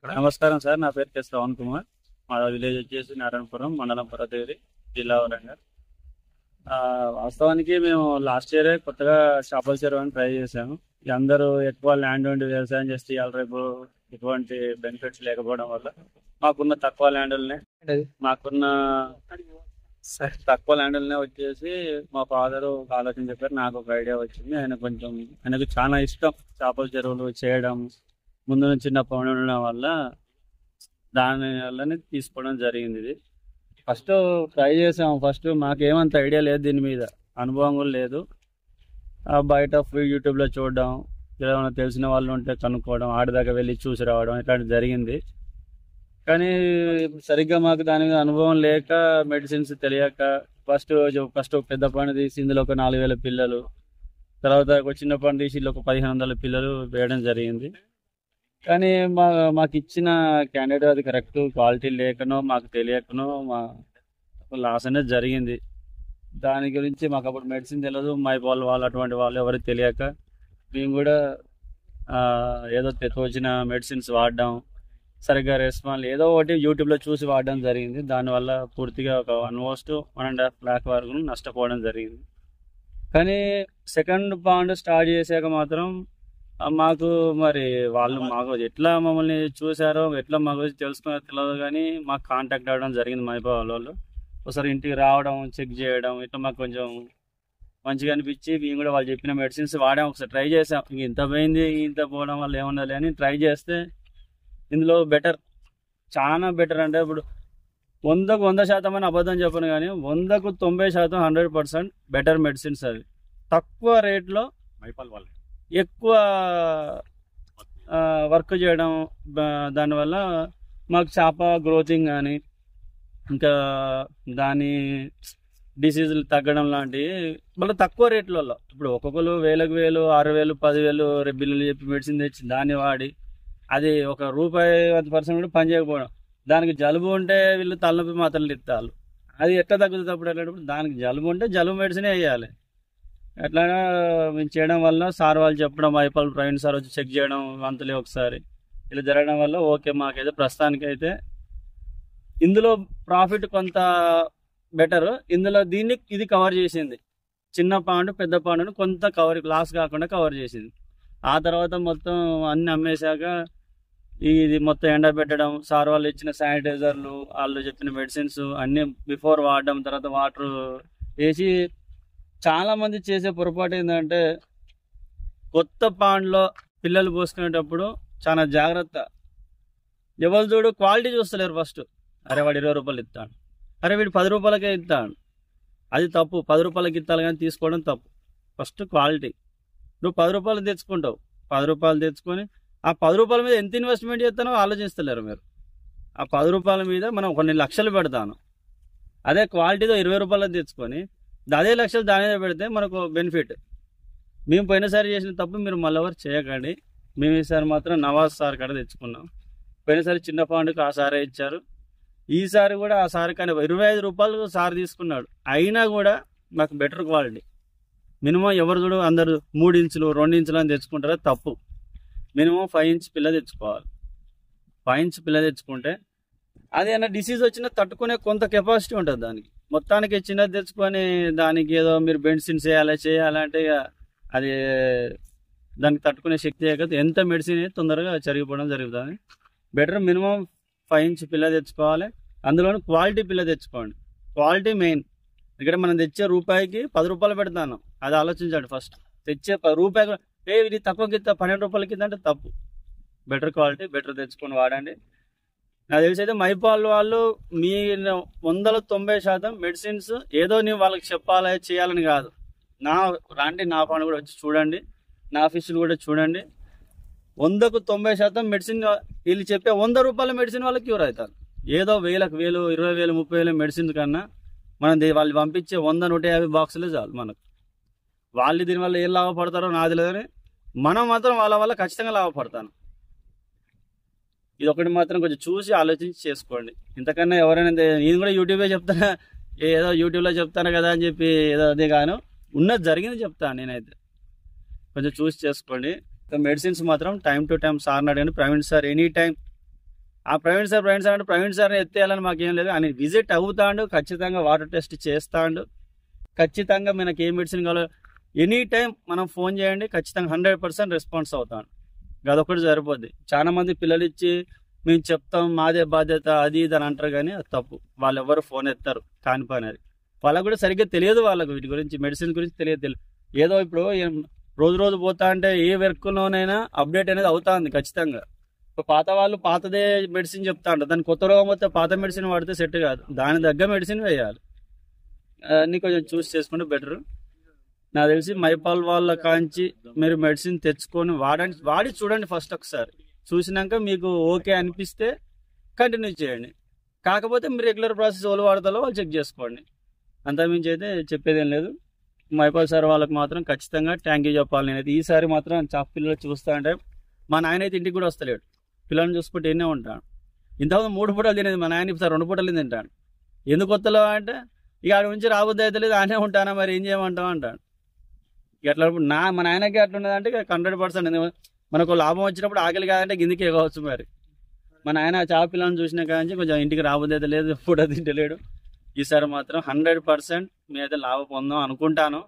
నమస్కారం సార్. నా పేరు కె శ్రవణ్ కుమార్. మా విలేజ్ వచ్చేసి నారాయణపురం, మండలం పర్వతగిరి, జిల్లా వరంగల్. వాస్తవానికి మేము లాస్ట్ ఇయరే కొత్తగా చేపల చెరువు అని ట్రై చేసాము. అందరూ ఎక్కువ ల్యాండ్ ఉండి వ్యవసాయం చేస్తే ఇవాళ రేపు ఎటువంటి బెనిఫిట్స్ లేకపోవడం వల్ల మాకున్న తక్కువ ల్యాండ్లనే మాకున్న తక్కువ ల్యాండ్లనే వచ్చేసి మా ఫాదర్ ఒక ఆలోచన చెప్పారు. నాకు ఒక ఐడియా వచ్చింది. ఆయనకు చాలా ఇష్టం చేపల చెరువులు చేయడం. ముందు నుంచి చిన్నప్పటి ఉండడం వల్ల దాని వల్లనే తీసుకోవడం జరిగింది. ఇది ఫస్ట్ ట్రై చేసాం. ఫస్ట్ మాకేమంత ఐడియా లేదు, దీని మీద అనుభవం కూడా లేదు. బయట ఫ్రీ యూట్యూబ్లో చూడడం, ఏమైనా తెలిసిన వాళ్ళు ఉంటే కనుక్కోవడం, ఆడదాకా వెళ్ళి చూసి రావడం ఇట్లాంటివి జరిగింది. కానీ సరిగ్గా మాకు దాని మీద అనుభవం లేక, మెడిసిన్స్ తెలియక ఫస్ట్ పెద్ద పండు తీసి ఇందులో ఒక 4000 పిల్లలు, తర్వాత ఒక చిన్న పండు తీసి ఇందులో ఒక 1500 పిల్లలు వేయడం జరిగింది. కానీ మాకు ఇచ్చిన క్యాండిడేట్ అది కరెక్ట్ క్వాలిటీ లేకనో మాకు తెలియకనో మా లాస్ అనేది జరిగింది. దాని గురించి మాకు అప్పుడు మెడిసిన్ తెలియదు, వాళ్ళు అటువంటి వాళ్ళు ఎవరికి తెలియక మేము కూడా ఏదో తోచిన మెడిసిన్స్ వాడడం, సరిగ్గా రెస్పాన్స్ ఏదో ఒకటి యూట్యూబ్లో చూసి వాడడం జరిగింది. దానివల్ల పూర్తిగా ఒక ఆల్మోస్ట్ 1.5 lakh వరకు నష్టపోవడం జరిగింది. కానీ సెకండ్ పాండ్ స్టార్ట్ చేశాక మాత్రం మాకు మాకు ఎట్లా మమ్మల్ని చూసారో, ఎట్లా మా గురించి తెలుసుకున్నారో తెలియదు, కానీ మాకు కాంటాక్ట్ అవ్వడం జరిగింది. మైబాల్ వాళ్ళు ఒకసారి ఇంటికి రావడం, చెక్ చేయడం, ఇట్లా మాకు కొంచెం మంచిగా అనిపించి మేము కూడా వాళ్ళు చెప్పిన మెడిసిన్స్ వాడాం. ఒకసారి ట్రై చేసాం. ఇంత పోయింది, ఇంత పోవడం వల్ల ఏమన్నది అని ట్రై చేస్తే ఇందులో బెటర్, చాలా బెటర్. అంటే ఇప్పుడు 100కు 100% అని అబద్ధం చెప్పను, కానీ 100కు 90% 100% బెటర్ మెడిసిన్స్. అవి తక్కువ రేట్లో మైపాల్ వాళ్ళు ఎక్కువ వర్క్ చేయడం, దానివల్ల మాకు చేప గ్రోతింగ్ కానీ ఇంకా దాని డిసీజులు తగ్గడం లాంటివి మళ్ళీ తక్కువ రేట్లలో. ఇప్పుడు ఒక్కొక్కరు 1000, 6000, 10,000 బిల్లులు చెప్పి మెడిసిన్ తెచ్చి దాన్ని వాడి అది ₹1 కూడా పని చేయకపోవడం. దానికి జలుబు ఉంటే వీళ్ళు తలనొప్పి మాత్రలు ఇస్తారు. అది ఎట్లా తగ్గుతుంది అప్పుడు వెళ్ళేటప్పుడు? దానికి జలుబు ఉంటే జలుబు మెడిసినే వేయాలి. అట్లా మేము చేయడం వల్ల సార్ వాళ్ళు చెప్పడం, మైపాల్ ప్రవీణ్ సార్ వచ్చి చెక్ చేయడం మంత్లీ ఒకసారి, ఇలా జరగడం వల్ల ఓకే మాకైతే ప్రస్తుతానికైతే ఇందులో ప్రాఫిట్ కొంత బెటర్. ఇందులో ఇది కవర్ చేసింది. చిన్న పాండు పెద్ద పాండును కొంత లాస్ కాకుండా కవర్ చేసింది. ఆ తర్వాత మొత్తం అన్ని అమ్మేశాక ఇది మొత్తం ఎండబెట్టడం, సార్ వాళ్ళు ఇచ్చిన శానిటైజర్లు, వాళ్ళు చెప్పిన మెడిసిన్స్ అన్నీ బిఫోర్ వాడడం, తర్వాత వాటర్ వేసి. చాలామంది చేసే పొరపాటు ఏంటంటే కొత్త పాండ్లో పిల్లలు పోసుకునేటప్పుడు చాలా జాగ్రత్త. ఎవరు చూడు క్వాలిటీ చూస్తలేరు. ఫస్ట్ అరే వాడు ₹20 ఇస్తాడు, అరే వీడు ₹10 ఇస్తాడు. అది తప్పు. ₹10 ఇస్తాను కానీ తీసుకోవడం తప్పు. First quality. నువ్వు ₹10 తెచ్చుకుంటావు, ₹10 తెచ్చుకొని ఆ ₹10 మీద ఎంత ఇన్వెస్ట్మెంట్ చేస్తానో ఆలోచిస్తలేరు మీరు. ఆ ₹10 మీద మనం కొన్ని లక్షలు పెడతాను. అదే క్వాలిటీతో ₹20 తెచ్చుకొని అదే లక్షలు దాని మీద పెడితే మనకు బెనిఫిట్. మేము పోయినసారి చేసిన తప్పు మీరు మళ్ళీ ఎవరు చేయకండి. మేము ఈసారి మాత్రం నవాజ్ సార్ కాడ తెచ్చుకున్నాం. పోయినసారి చిన్న పాండుకు ఆ సారే ఇచ్చారు. ఈసారి కూడా ఆ సార్ కానీ ₹25 సార్ తీసుకున్నాడు. అయినా కూడా మాకు బెటర్ క్వాలిటీ. మినిమం ఎవరు చూడు అందరు 3 ఇంచులు 2 ఇంచులు అని తెచ్చుకుంటారో తప్పు. మినిమం 5 ఇంచ్ పిల్ల తెచ్చుకోవాలి. 5 ఇంచ్ పిల్ల తెచ్చుకుంటే అదేనా డిసీజ్ వచ్చినా తట్టుకునే కొంత కెపాసిటీ ఉంటుంది దానికి. మొత్తానికి చిన్నది తెచ్చుకొని దానికి ఏదో మీరు మెడిసిన్స్ చేయాలంటే అది దానికి తట్టుకునే శక్తి లేకపోతే ఎంత మెడిసిన్ తొందరగా చరిగిపోవడం జరుగుతుంది. బెటర్ మినిమం 5 ఇంచ్ పిల్ల తెచ్చుకోవాలి. అందులోనూ క్వాలిటీ పిల్ల తెచ్చుకోండి. Quality main. ఇక్కడ మనం తెచ్చే రూపాయికి ₹10 పెడతాను, అది ఆలోచించండి. ఫస్ట్ తెచ్చే రూపాయి ఇది తక్కువకి ఇస్తా ₹12 అంటే తప్పు. బెటర్ క్వాలిటీ బెటర్ తెచ్చుకొని వాడండి. నాకు తెలిసి అయితే మైపాల్ వాళ్ళు మీ 190% మెడిసిన్స్ ఏదో నేను వాళ్ళకి చెప్పాలి చేయాలని కాదు. రాండి నా పని కూడా వచ్చి చూడండి, నా ఆఫీసులు కూడా చూడండి. 100కు 90% మెడిసిన్ వీళ్ళు చెప్పే ₹100 మెడిసిన్ వాళ్ళకి క్యూర్ అవుతారు. ఏదో 1000, 20,000, 30,000 మెడిసిన్స్ కన్నా మనం వాళ్ళు పంపించే 100, 150 బాక్సులే చాలు మనకు. వాళ్ళు దీనివల్ల ఏం లాభపడతారో నాకు తెలియదు, కానీ మనం మాత్రం వాళ్ళ వల్ల ఖచ్చితంగా లాభపడతాను. ఇది ఒకటి మాత్రం కొంచెం చూసి ఆలోచించి చేసుకోండి. ఇంతకన్నా ఎవరైనా నేను కూడా యూట్యూబే చెప్తాను, ఏదో యూట్యూబ్లో చెప్తాను కదా అని చెప్పి ఏదో అదే కాను, ఉన్నది జరిగింది చెప్తాను నేనైతే. కొంచెం చూసి చేసుకోండి. మెడిసిన్స్ మాత్రం టైం టు టైం సార్ని అడగండి. ప్రవీణ్ సార్ ఎనీ టైం ఆ ప్రవీణ్ సార్ అంటే ప్రవీణ్ సార్ని ఎత్తేయాలని మాకేం లేదు. ఆయన విజిట్ అవుతాడు, ఖచ్చితంగా వాటర్ టెస్ట్ చేస్తాడు, ఖచ్చితంగా మనకి ఏ మెడిసిన్ కావాలో ఎనీ టైం మనం ఫోన్ చేయండి, ఖచ్చితంగా 100% రెస్పాన్స్ అవుతాను. అదొకటి సరిపోద్ది. చాలా మంది పిల్లలు ఇచ్చి మేము చెప్తాం మాదే బాధ్యత అది ఇది అని అంటారు, కానీ అది తప్పు. వాళ్ళు ఎవరు ఫోన్ ఎత్తారు, కాని పని అది. వాళ్ళకు కూడా సరిగ్గా తెలియదు, వాళ్ళకు వీటి గురించి మెడిసిన్ గురించి తెలియదు. ఏదో ఇప్పుడు రోజు పోతా అంటే ఏ వర్క్లోనైనా అప్డేట్ అనేది అవుతా ఉంది ఖచ్చితంగా. ఇప్పుడు పాత వాళ్ళు పాతదే మెడిసిన్ చెప్తా ఉంటారు, దాన్ని కొత్త రోగం వస్తే పాత మెడిసిన్ వాడితే సెట్ కాదు, దాని తగ్గ మెడిసిన్ వేయాలి. అన్నీ కొంచెం చూస్ చేసుకుంటే బెటర్. నాకు తెలిసి మైపాల్ వాళ్ళ కాంచి మీరు మెడిసిన్ తెచ్చుకొని వాడి చూడండి ఫస్ట్ ఒకసారి. చూసినాక మీకు ఓకే అనిపిస్తే కంటిన్యూ చేయండి. కాకపోతే మీరు రెగ్యులర్ ప్రాసెస్ వాళ్ళు వాడతారో వాళ్ళు చెక్ చేసుకోండి. అంతకుమించి అయితే చెప్పేదేం లేదు. మైపాల్ సార్ వాళ్ళకి మాత్రం ఖచ్చితంగా థ్యాంక్ యూ చెప్పాలి నేనైతే. ఈసారి మాత్రం చాప్ పిల్లలు చూస్తా అంటే మా నాయన అయితే ఇంటికి కూడా వస్తలేడు, పిల్లల్ని చూసుకుంటే ఎన్నే ఉంటాను. ఇంతకుముందు 3 పూటలు తినేది మా నాయన, ఇప్పుడు 2 పూటలు తింటాను. ఎందుకు వస్తలో అంటే ఇక ఆడ నుంచి రాబుద్ది అయితే లేదు, ఆనే ఉంటానా మరి ఏం చేయమంటావు అంటాడు. ఇక అట్లా మా నాయనకి అట్లా ఉన్నదంటే 100%. మనకు లాభం వచ్చినప్పుడు ఆకలి కాదంటే గిందికి కావచ్చు మరి. మా నాయన చాప పిల్లలను చూసినా కానీ కొంచెం ఇంటికి రాబుద్ది అయితే లేదు, ఫుడ్ తింటలేడు. ఈసారి మాత్రం 100% మేమైతే లాభం పొందాం అనుకుంటాను.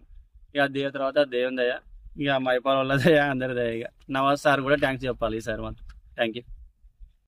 ఇక తర్వాత దేవుని దయ, ఇక మైపాల్ వాళ్ళ దయ, అందరి దయ. ఇక నవాజ్ సార్ కూడా థ్యాంక్స్ చెప్పాలి ఈసారి మాత్రం. Thank you.